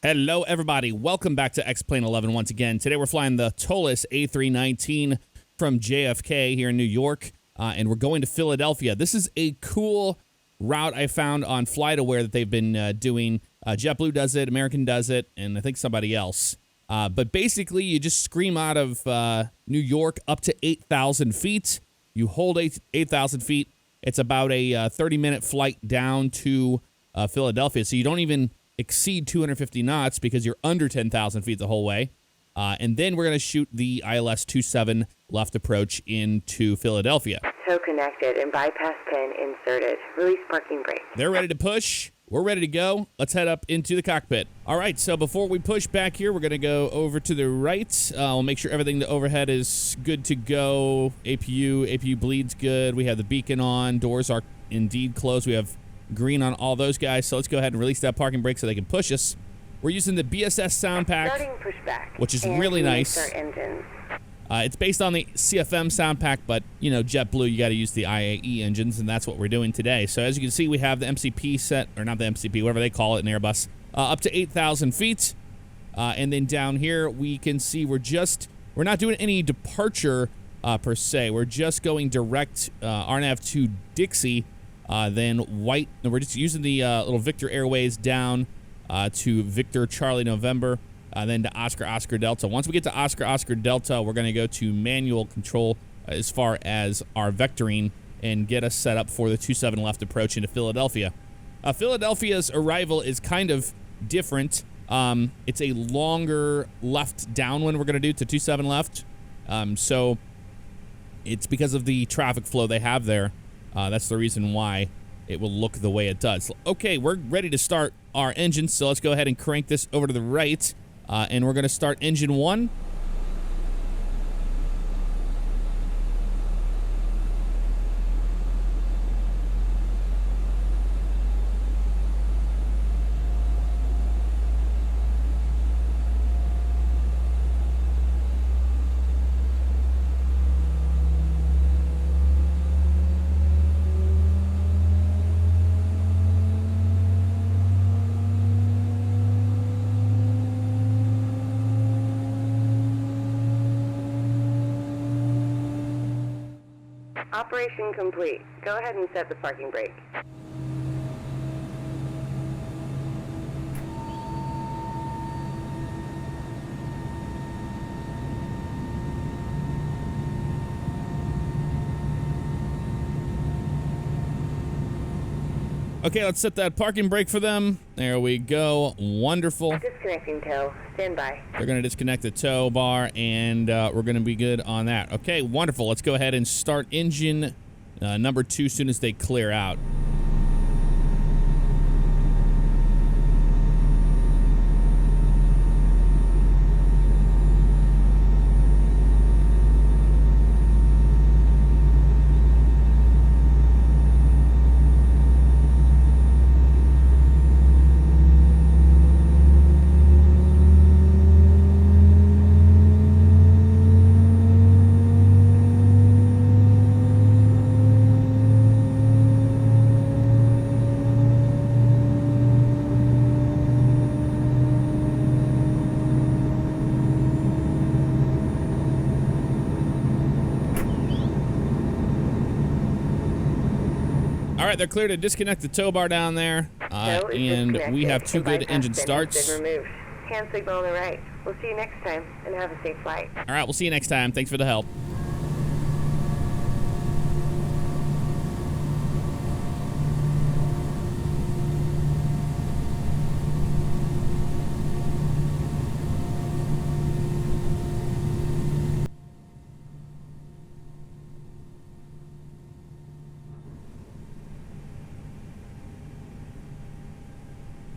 Hello, everybody. Welcome back to X-Plane 11 once again. Today we're flying the Takeoff A319 from JFK here in New York, and we're going to Philadelphia. This is a cool route I found on FlightAware that they've been doing. JetBlue does it, American does it, and I think somebody else. But basically, you just scream out of New York up to 8,000 feet. You hold 8,000 feet. It's about a 30-minute flight down to Philadelphia, so you don't even exceed 250 knots because you're under 10,000 feet the whole way. And then we're going to shoot the ILS 27 left approach into Philadelphia. Tow connected and bypass pin inserted. Release parking brake. They're ready to push. We're ready to go. Let's head up into the cockpit. All right, so before we push back here, we're going to go over to the right. We'll make sure everything the overhead is good to go. APU bleed's good. We have the beacon on. Doors are indeed closed. We have green on all those guys, so let's go ahead and release that parking brake so they can push us. We're using the BSS sound pack, which is really nice. It's based on the CFM sound pack, but, you know, JetBlue, you got to use the IAE engines, and that's what we're doing today. So as you can see, we have the MCP set, or not the MCP, whatever they call it in Airbus, up to 8,000 feet. And then down here, we can see we're not doing any departure per se. We're just going direct RNAV to Dixie. Then white, we're just using the little Victor Airways down to Victor Charlie November, then to Oscar Delta. Once we get to Oscar Delta, we're going to go to manual control as far as our vectoring and get us set up for the 27 left approach into Philadelphia. Philadelphia's arrival is kind of different. It's a longer left downwind we're going to do to 27 left. So it's because of the traffic flow they have there. That's the reason why it will look the way it does. Okay, we're ready to start our engines, so let's go ahead and crank this over to the right, and we're going to start engine 1. Operation complete. Go ahead and set the parking brake. Okay, let's set that parking brake for them. There we go. Wonderful. Disconnecting tow. Stand by. They're going to disconnect the tow bar, and we're going to be good on that. Okay, wonderful. Let's go ahead and start engine number 2 as soon as they clear out. All right, they're clear to disconnect the tow bar down there, and we have 2 good engine starts. Hand signal on the right. We'll see you next time, and have a safe flight. All right, we'll see you next time. Thanks for the help.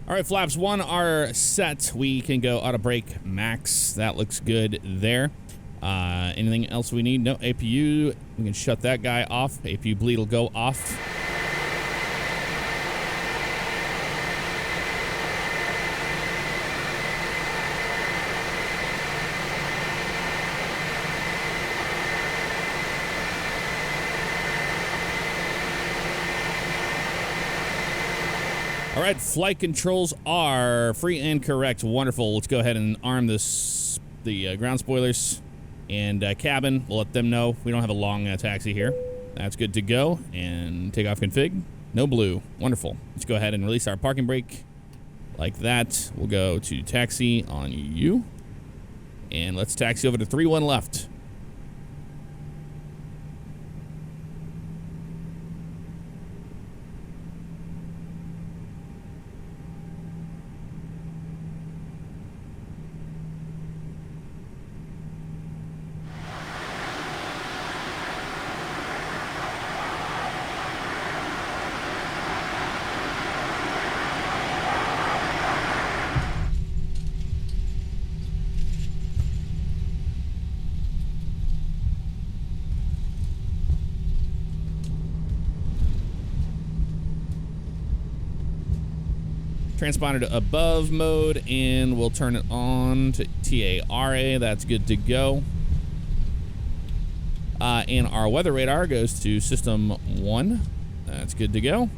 All right, flaps 1 are set. We can go auto brake max. That looks good there. Anything else we need? No, APU. We can shut that guy off. APU bleed will go off. All right, flight controls are free and correct. Wonderful. Let's go ahead and arm the ground spoilers and cabin. We'll let them know we don't have a long taxi here. That's good to go. And takeoff config. No blue. Wonderful. Let's go ahead and release our parking brake like that. We'll go to taxi on you. And let's taxi over to 31 left. Transponder to above mode, and we'll turn it on to TARA. That's good to go. And our weather radar goes to system 1. That's good to go.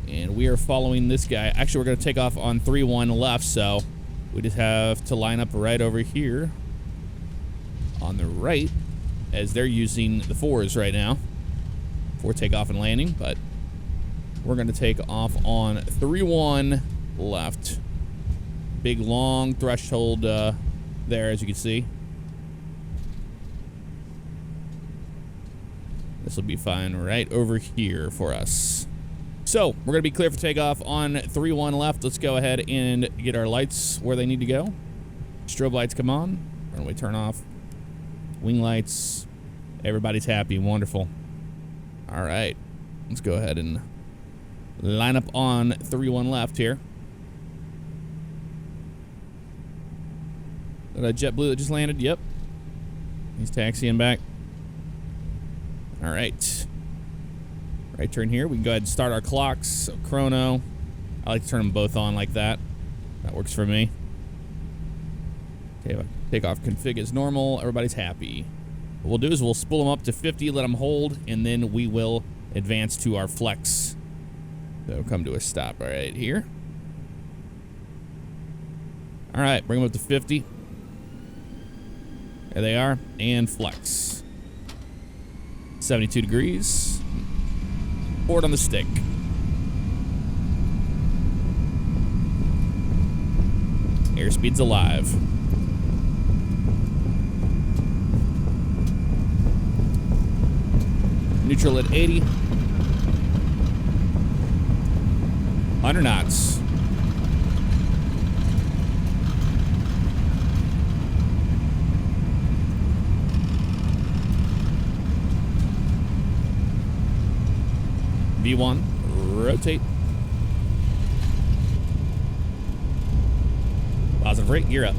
And we are following this guy. Actually, we're going to take off on 31 left, so we just have to line up right over here on the right, as they're using the 4s right now for takeoff and landing, but we're going to take off on 31 left. Big, long threshold there, as you can see. This will be fine right over here for us. So, we're going to be clear for takeoff on 31 left. Let's go ahead and get our lights where they need to go. Strobe lights come on. Runway turn off. Wing lights. Everybody's happy. Wonderful. All right. Let's go ahead and line up on 31 left here. Is that JetBlue that just landed? Yep. He's taxiing back. All right. Right turn here. We can go ahead and start our clocks. So chrono. I like to turn them both on like that. That works for me. Takeoff config is normal. Everybody's happy. What we'll do is we'll spool them up to 50, let them hold, and then we will advance to our flex. So come to a stop right here. All right, bring them up to 50. There they are, and flex. 72 degrees. Forward on the stick. Airspeed's alive. Neutral at 80. 100 knots. V1, rotate. Positive rate, gear up.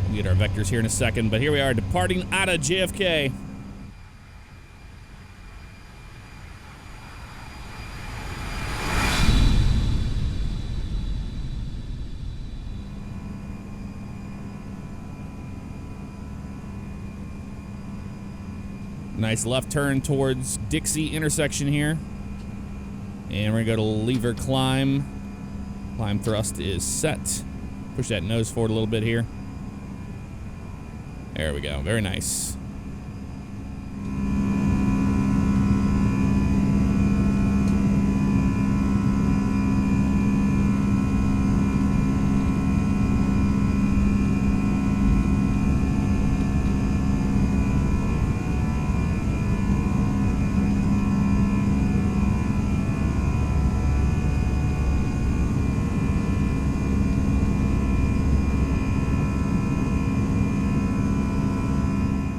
We'll get our vectors here in a second, but here we are departing out of JFK. Nice left turn towards Dixie intersection here. And we're going to go to lever climb. Climb thrust is set. Push that nose forward a little bit here. There we go. Very nice.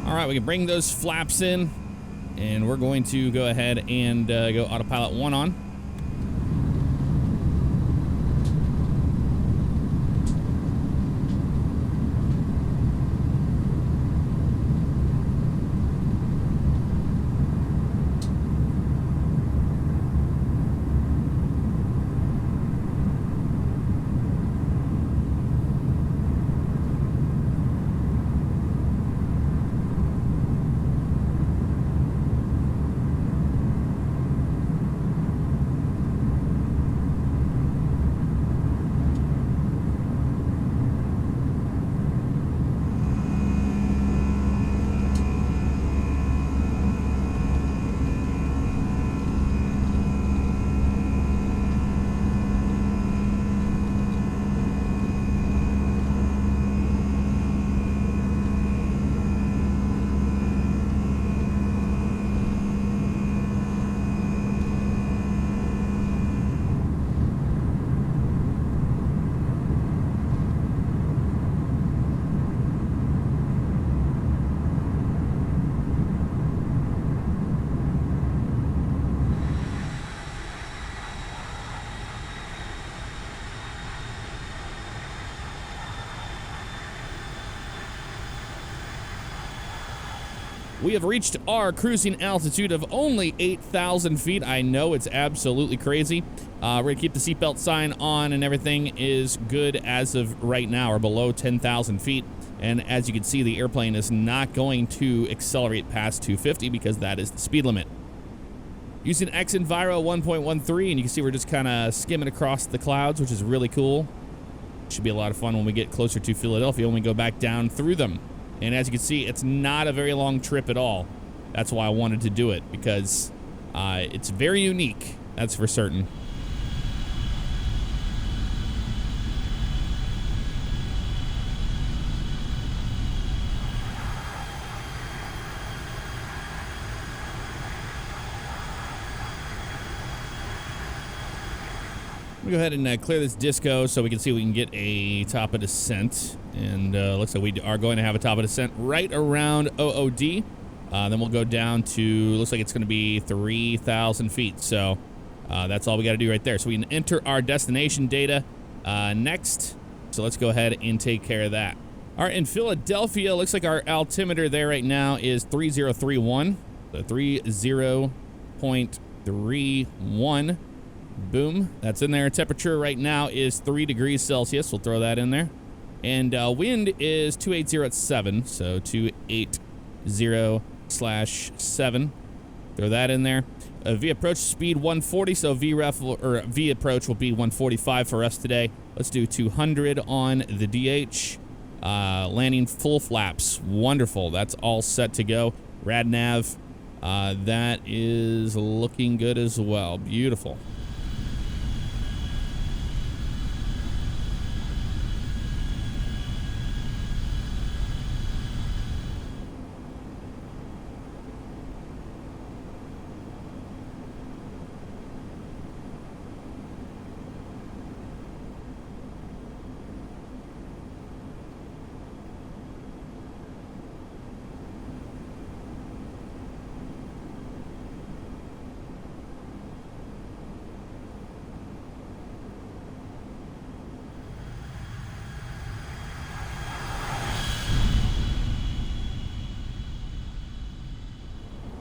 All right, we can bring those flaps in, and we're going to go ahead and go autopilot 1 on. We have reached our cruising altitude of only 8,000 feet. I know it's absolutely crazy. We're going to keep the seatbelt sign on and everything is good as of right now, or below 10,000 feet. And as you can see, the airplane is not going to accelerate past 250 because that is the speed limit. Using X-Enviro 1.13, and you can see we're just kind of skimming across the clouds, which is really cool. Should be a lot of fun when we get closer to Philadelphia when we go back down through them. And as you can see, it's not a very long trip at all. That's why I wanted to do it, because it's very unique, that's for certain. We'll go ahead and clear this disco so we can see if we can get a top of descent. And looks like we are going to have a top of descent right around OOD. Then we'll go down to, looks like it's going to be 3,000 feet. So that's all we got to do right there. So we can enter our destination data next. So let's go ahead and take care of that. All right, in Philadelphia, looks like our altimeter there right now is 3031. So 30.31. Boom, that's in there. Temperature right now is 3 degrees Celsius. We'll throw that in there. And wind is 280 at 7, so 280/7. Throw that in there. V approach speed 140, so V approach will be 145 for us today. Let's do 200 on the DH. Landing full flaps, wonderful. That's all set to go. Rad nav, that is looking good as well. Beautiful.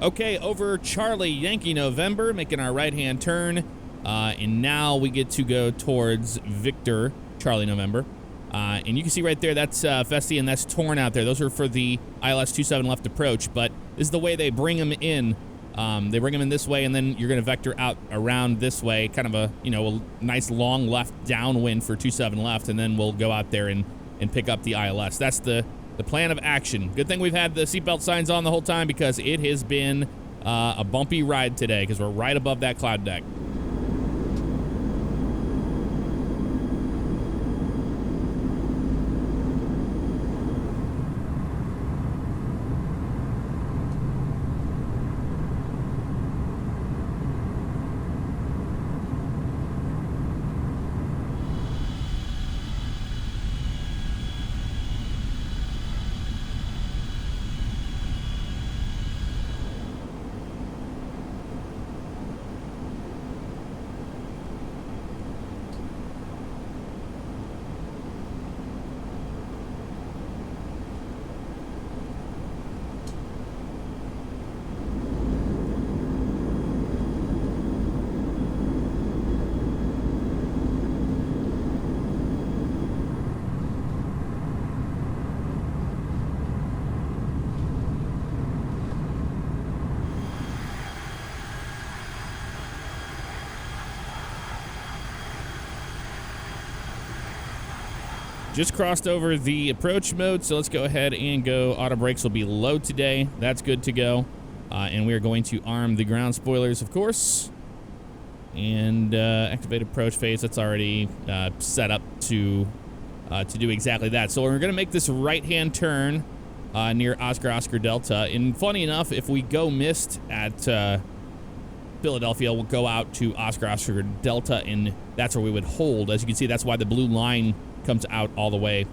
Okay, over Charlie Yankee November, making our right-hand turn. And now we get to go towards Victor Charlie November. And you can see right there, that's Festi, and that's torn out there. Those are for the ILS 27 left approach, but this is the way they bring them in. They bring them in this way, and then you're going to vector out around this way, kind of a, a nice long left downwind for 27 left, and then we'll go out there and pick up the ILS. That's the plan of action. Good thing we've had the seatbelt signs on the whole time, because it has been a bumpy ride today, because we're right above that cloud deck. Just crossed over the approach mode, so let's go ahead and go. Auto brakes will be low today. That's good to go. And we are going to arm the ground spoilers, of course. And activate approach phase. That's already set up to do exactly that. So we're going to make this right-hand turn near Oscar Delta. And funny enough, if we go missed at Philadelphia, we'll go out to Oscar Delta, and that's where we would hold. As you can see, that's why the blue line comes out all the way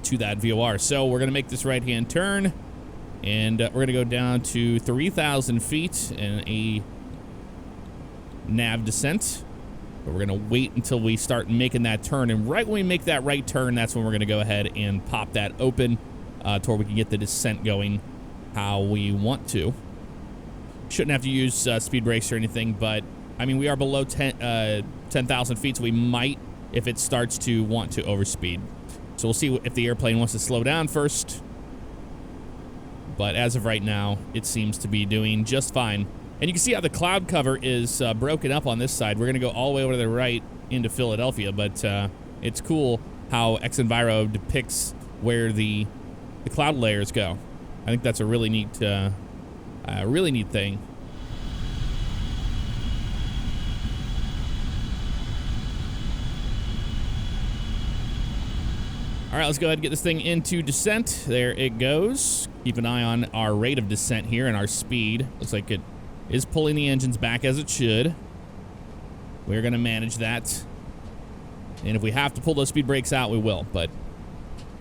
to that VOR. So we're going to make this right-hand turn, and we're going to go down to 3,000 feet in a nav descent. But we're going to wait until we start making that turn, and right when we make that right turn, that's when we're going to go ahead and pop that open to where we can get the descent going how we want to. Shouldn't have to use speed brakes or anything, but I mean, we are below 10,000 feet, so we might if it starts to want to overspeed. So we'll see if the airplane wants to slow down first. But as of right now, it seems to be doing just fine. And you can see how the cloud cover is broken up on this side. We're going to go all the way over to the right into Philadelphia, but it's cool how XEnviro depicts where the cloud layers go. I think that's a really neat thing. All right, let's go ahead and get this thing into descent. There it goes. Keep an eye on our rate of descent here and our speed. Looks like it is pulling the engines back as it should. We're going to manage that. And if we have to pull those speed brakes out, we will. But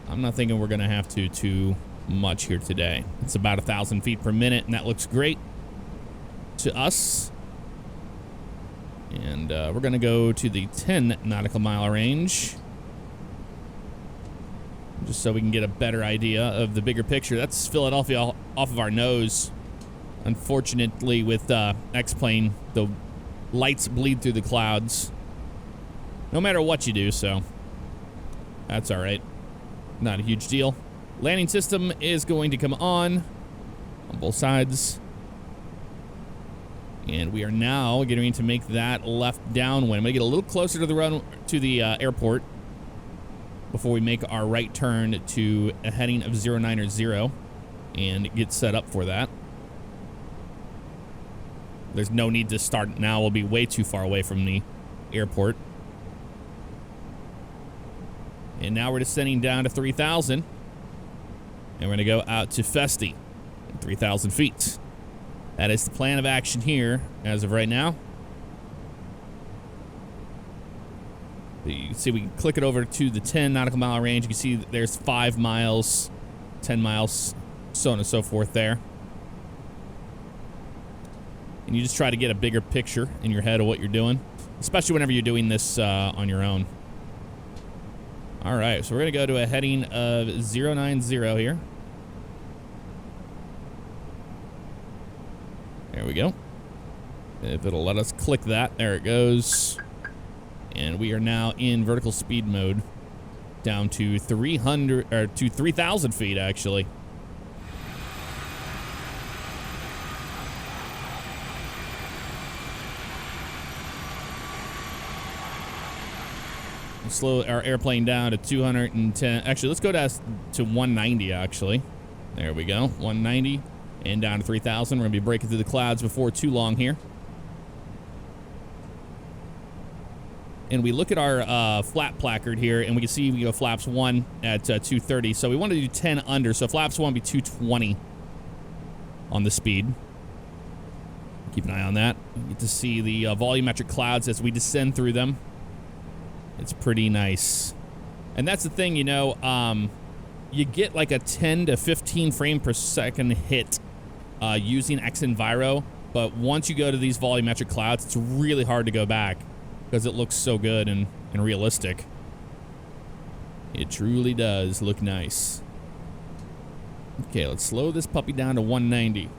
I'm not thinking we're going to have to too much here today. It's about 1,000 feet per minute, and that looks great to us. And we're going to go to the 10 nautical mile range, just so we can get a better idea of the bigger picture. That's Philadelphia off of our nose. Unfortunately, with X-Plane, the lights bleed through the clouds no matter what you do, so that's all right. Not a huge deal. Landing system is going to come on both sides. And we are now getting to make that left downwind. I'm going to get a little closer to the airport before we make our right turn to a heading of 090 and get set up for that. There's no need to start now. We'll be way too far away from the airport. And now we're descending down to 3,000. And we're going to go out to Festi at 3,000 feet. That is the plan of action here as of right now. You can see we can click it over to the 10 nautical mile range. You can see that there's 5 miles, 10 miles, so on and so forth there. And you just try to get a bigger picture in your head of what you're doing, especially whenever you're doing this on your own. All right, so we're going to go to a heading of 090 here. There we go. If it'll let us click that, there it goes. And we are now in vertical speed mode, down to 3,000 feet actually. Slow our airplane down to 210. Actually, let's go down to 190 actually. There we go, 190 and down to 3,000. We're gonna be breaking through the clouds before too long here. And we look at our flap placard here, and we can see we go flaps 1 at 230. So we want to do 10 under. So flaps 1 would be 220 on the speed. Keep an eye on that. You get to see the volumetric clouds as we descend through them. It's pretty nice. And that's the thing, you know, you get like a 10 to 15 frame per second hit using XEnviro. But once you go to these volumetric clouds, it's really hard to go back, because it looks so good and realistic. It truly does look nice. Okay, let's slow this puppy down to 190.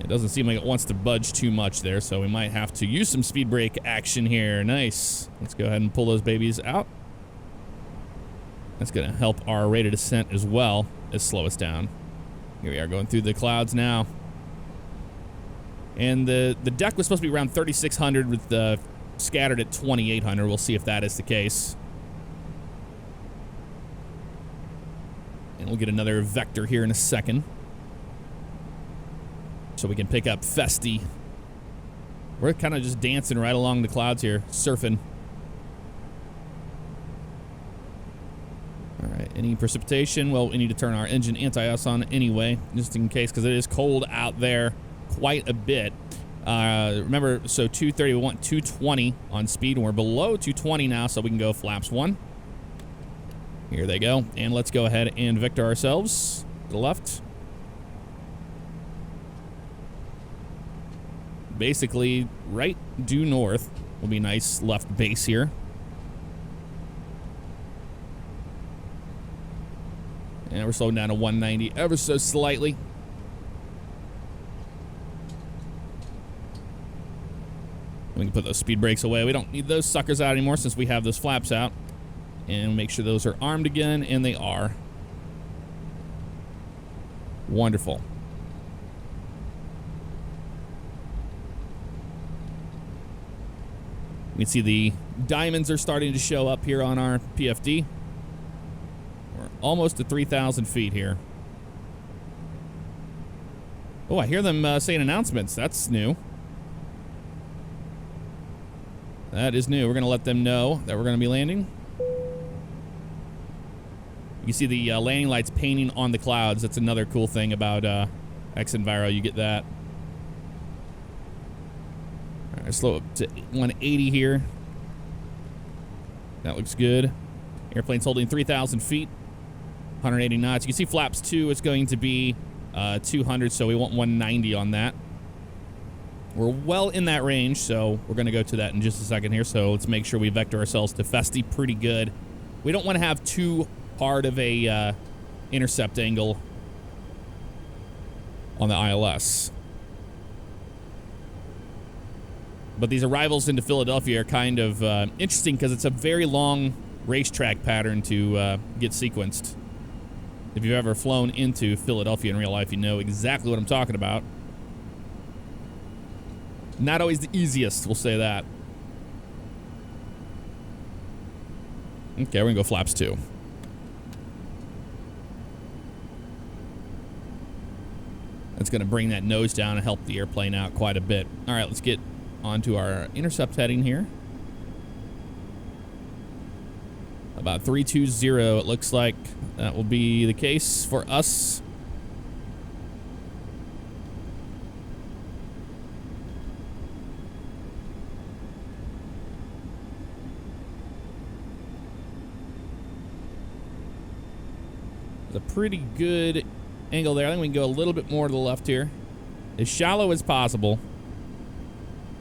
It doesn't seem like it wants to budge too much there, so we might have to use some speed brake action here. Nice. Let's go ahead and pull those babies out. That's going to help our rate of descent as well as slow us down. Here we are going through the clouds now. And the deck was supposed to be around 3,600 with the scattered at 2,800. We'll see if that is the case. And we'll get another vector here in a second, so we can pick up Festi. We're kind of just dancing right along the clouds here, surfing. All right, any precipitation? Well, we need to turn our engine anti-ice on anyway, just in case, because it is cold out there quite a bit. Remember, so 230, we want 220 on speed, and we're below 220 now, so we can go flaps 1. Here they go, and let's go ahead and vector ourselves to the left. Basically, right due north will be nice left base here. And we're slowing down to 190 ever so slightly. We can put those speed brakes away. We don't need those suckers out anymore since we have those flaps out. And make sure those are armed again, and they are. Wonderful. We can see the diamonds are starting to show up here on our PFD. We're almost to 3,000 feet here. Oh, I hear them saying announcements. That's new. That is new. We're going to let them know that we're going to be landing. You see the landing lights painting on the clouds. That's another cool thing about X-Enviro. You get that. All right, slow up to 180 here. That looks good. Airplane's holding 3,000 feet, 180 knots. You can see flaps 2 is going to be 200, so we want 190 on that. We're well in that range, so we're going to go to that in just a second here. So let's make sure we vector ourselves to Festi pretty good. We don't want to have too hard of a intercept angle on the ILS. But these arrivals into Philadelphia are kind of interesting because it's a very long racetrack pattern to get sequenced. If you've ever flown into Philadelphia in real life, you know exactly what I'm talking about. Not always the easiest, we'll say that. Okay, we're gonna go flaps 2. That's gonna bring that nose down and help the airplane out quite a bit. All right, let's get onto our intercept heading here. About 320, it looks like that will be the case for us. A pretty good angle there. I think we can go a little bit more to the left here. As shallow as possible.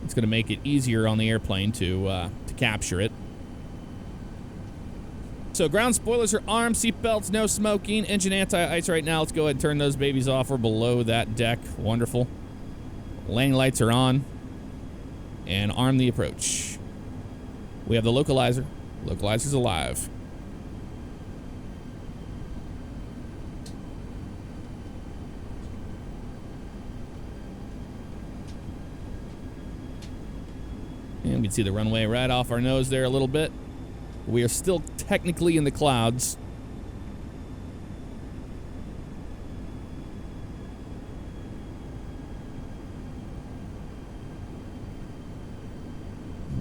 It's going to make it easier on the airplane to capture it. So ground spoilers are armed, seatbelts, no smoking, engine anti-ice right now. Let's go ahead and turn those babies off. We're below that deck. Wonderful. Landing lights are on. And arm the approach. We have the localizer. Localizer's alive. And we can see the runway right off our nose there a little bit. We are still technically in the clouds.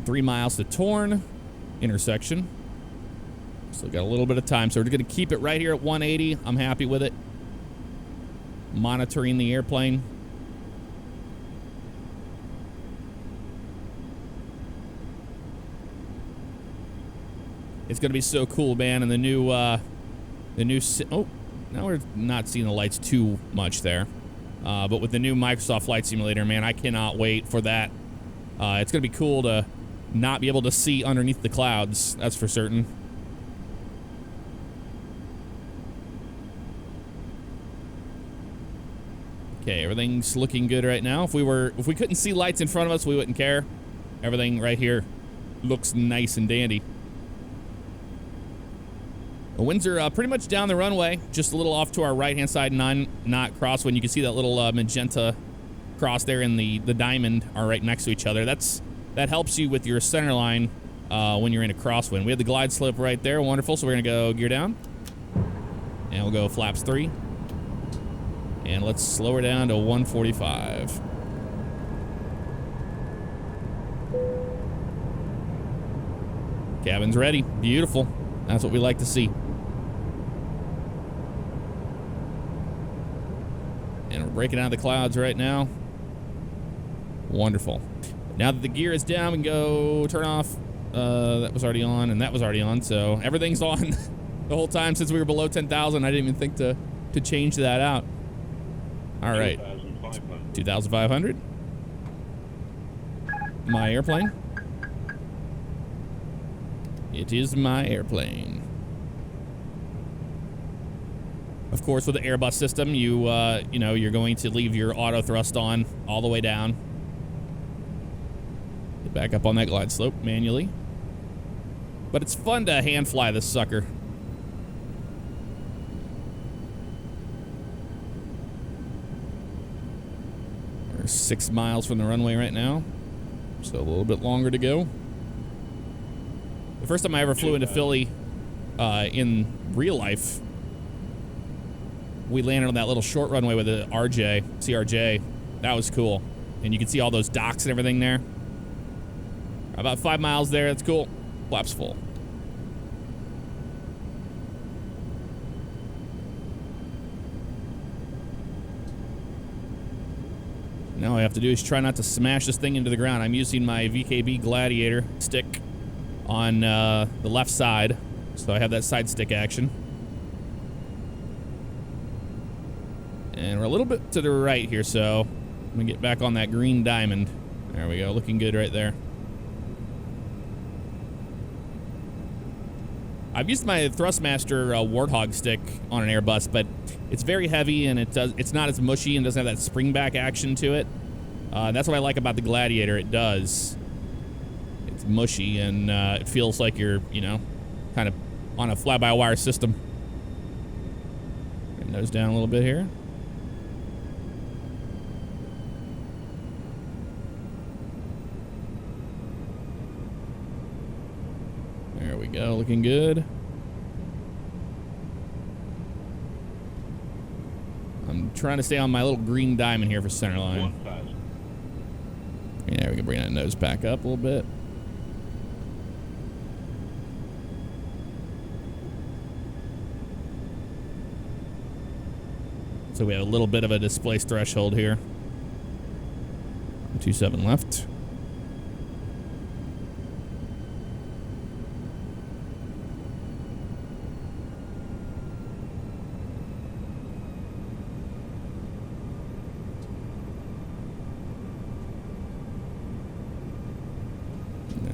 Three miles to Torn intersection. Still got a little bit of time, so we're going to keep it right here at 180. I'm happy with it. Monitoring the airplane. It's going to be so cool, man. And the new, oh, now we're not seeing the lights too much there. But with the new Microsoft Flight Simulator, man, I cannot wait for that. It's going to be cool to not be able to see underneath the clouds. That's for certain. Okay, everything's looking good right now. If we couldn't see lights in front of us, we wouldn't care. Everything right here looks nice and dandy. The winds are pretty much down the runway, just a little off to our right-hand side, not crosswind. You can see that little magenta cross there and the diamond are right next to each other. That helps you with your center line when you're in a crosswind. We have the glide slope right there. Wonderful. So we're going to go gear down. And we'll go flaps 3. And let's slow her down to 145. Cabin's ready. Beautiful. That's what we like to see. And we're breaking out of the clouds right now. Wonderful. Now that the gear is down, we can go turn off. That was already on, and that was already on. So everything's on the whole time since we were below 10,000. I didn't even think to change that out. All right. 2,500. My airplane. It is my airplane. Of course, with the Airbus system, you know, you're going to leave your auto thrust on all the way down. Get back up on that glide slope manually. But it's fun to hand fly this sucker. We're 6 miles from the runway right now, so a little bit longer to go. The first time I ever flew into Philly in real life, we landed on that little short runway with the CRJ. That was cool. And you can see all those docks and everything there. About 5 miles there. That's cool. Flaps full. Now all I have to do is try not to smash this thing into the ground. I'm using my VKB Gladiator stick on the left side, so I have that side stick action. And we're a little bit to the right here, so I'm gonna get back on that green diamond. There we go, looking good right there. I've used my Thrustmaster Warthog stick on an Airbus, but it's very heavy and it's not as mushy and doesn't have that spring back action to it. That's what I like about the Gladiator. It does. It's mushy and it feels like you're, you know, kind of on a fly-by-wire system. Bring those down a little bit here. There we go, looking good. I'm trying to stay on my little green diamond here for center line. Yeah, we can bring that nose back up a little bit. So we have a little bit of a displaced threshold here. 27 left.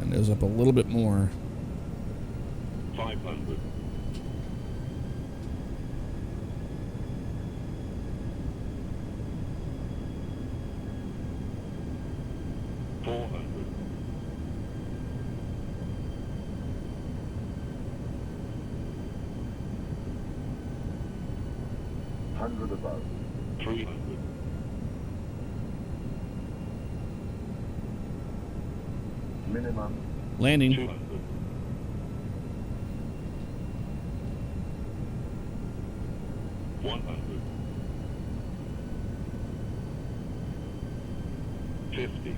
Nose up a little bit more. 500. 400. 100 above. 300. Minimum. Landing. 200. 100. 50.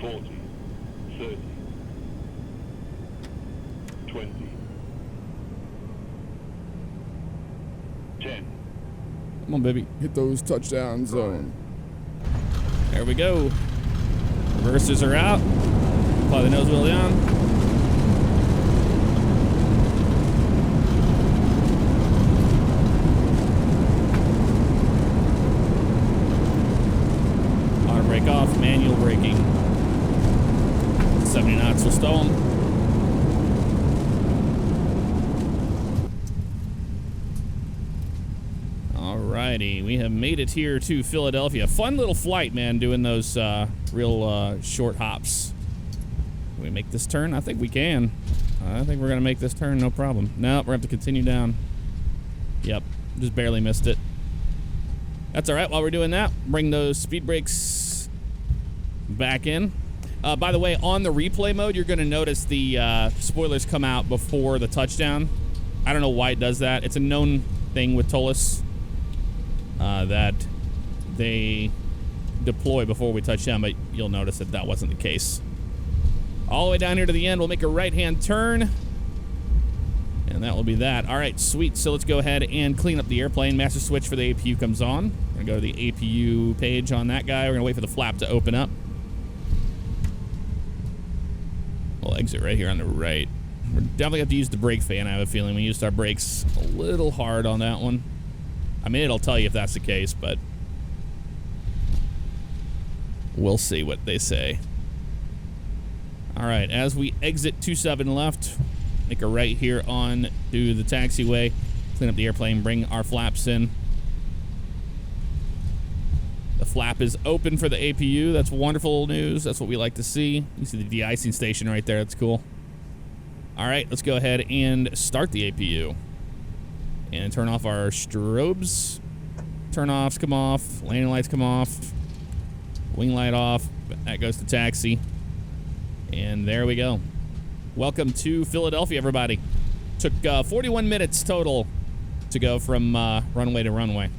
40. 30. 20. 10. Come on, baby. Hit those touchdown zone. There we go. Reversers are out. Apply the nose wheel down. Auto brake off, manual braking. 70 knots will stow them. Alrighty, we have made it here to Philadelphia. Fun little flight, man, doing those real short hops. Can we make this turn? I think we can. I think we're going to make this turn, no problem. Nope, we're going to have to continue down. Yep, just barely missed it. That's all right. While we're doing that, bring those speed brakes back in. By the way, on the replay mode, you're going to notice the spoilers come out before the touchdown. I don't know why it does that. It's a known thing with Tolis that they deploy before we touch down, but you'll notice that that wasn't the case. All the way down here to the end, we'll make a right-hand turn. And that will be that. All right, sweet. So let's go ahead and clean up the airplane. Master switch for the APU comes on. We're going to go to the APU page on that guy. We're going to wait for the flap to open up. We'll exit right here on the right. We're definitely have to use the brake fan, I have a feeling. We used our brakes a little hard on that one. I mean, it'll tell you if that's the case, but we'll see what they say. All right, as we exit 27 left, make a right here on to the taxiway. Clean up the airplane, bring our flaps in. The flap is open for the APU. That's wonderful news. That's what we like to see. You see the de-icing station right there. That's cool. All right, let's go ahead and start the APU. And turn off our strobes. Turn-offs come off. Landing lights come off. Wing light off. That goes to taxi. And there we go. Welcome to Philadelphia, everybody. Took 41 minutes total to go from runway to runway.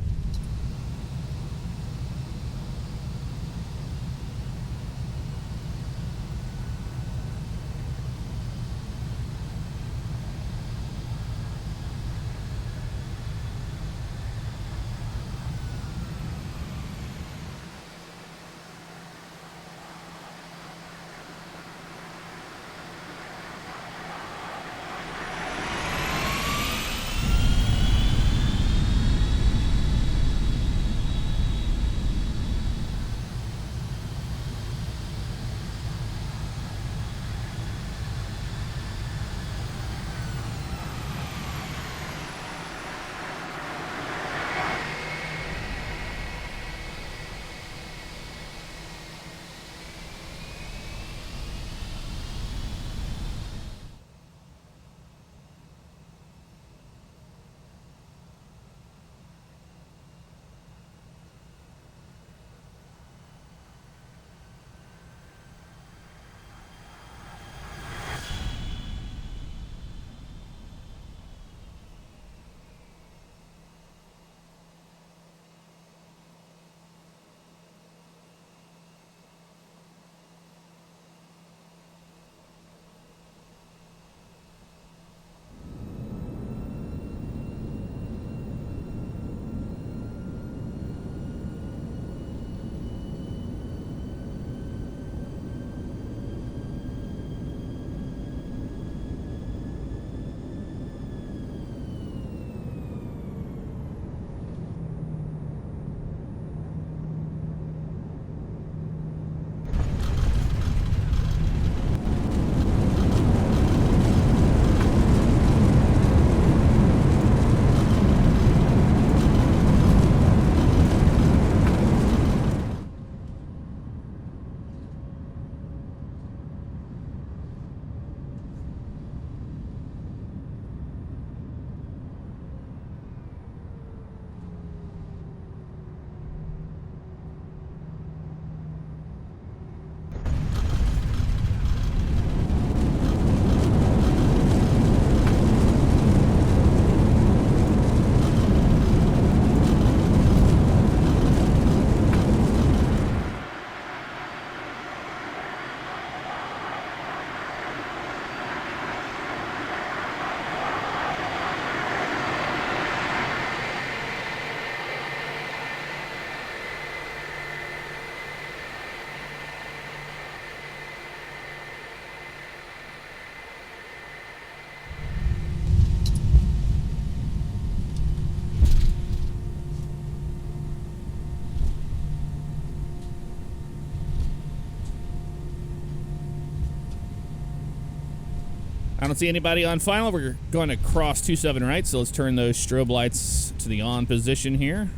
I don't see anybody on final. We're going to cross 27 right, so let's turn those strobe lights to the on position here.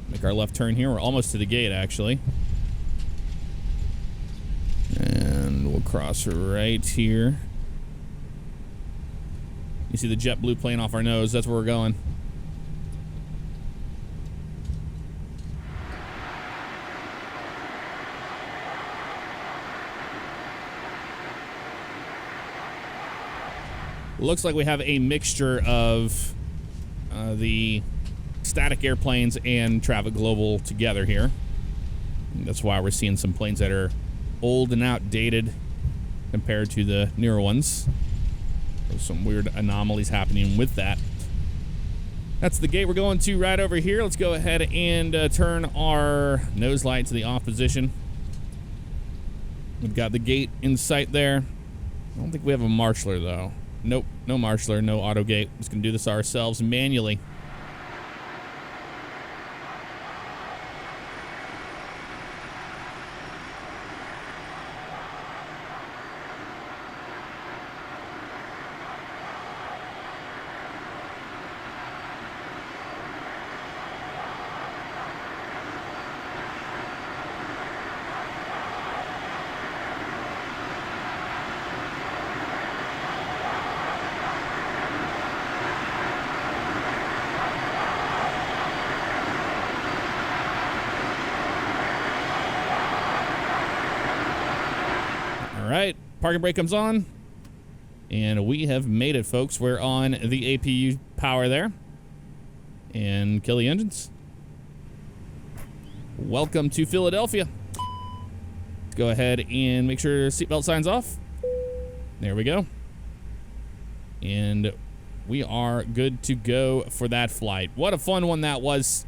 Make our left turn here. We're almost to the gate, actually. And we'll cross right here. You see the JetBlue plane off our nose. That's where we're going. Looks like we have a mixture of the static airplanes and Traffic Global together here. And that's why we're seeing some planes that are old and outdated compared to the newer ones. There's some weird anomalies happening with that. That's the gate we're going to right over here. Let's go ahead and turn our nose light to the off position. We've got the gate in sight there. I don't think we have a marshaller, though. Nope, no marshaller, no auto gate. Just gonna do this ourselves manually. All right, parking brake comes on. And we have made it, folks. We're on the APU power there. And kill the engines. Welcome to Philadelphia. Let's go ahead and make sure seatbelt sign's off. There we go. And we are good to go for that flight. What a fun one that was.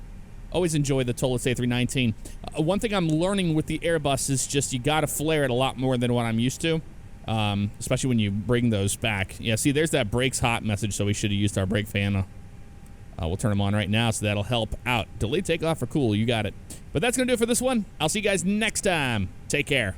Always enjoy the Takeoff A319. One thing I'm learning with the Airbus is just you got to flare it a lot more than what I'm used to. Especially when you bring those back. Yeah, see, there's that brakes hot message, so we should have used our brake fan. We'll turn them on right now, so that'll help out. Delayed takeoff for cool, you got it. But that's going to do it for this one. I'll see you guys next time. Take care.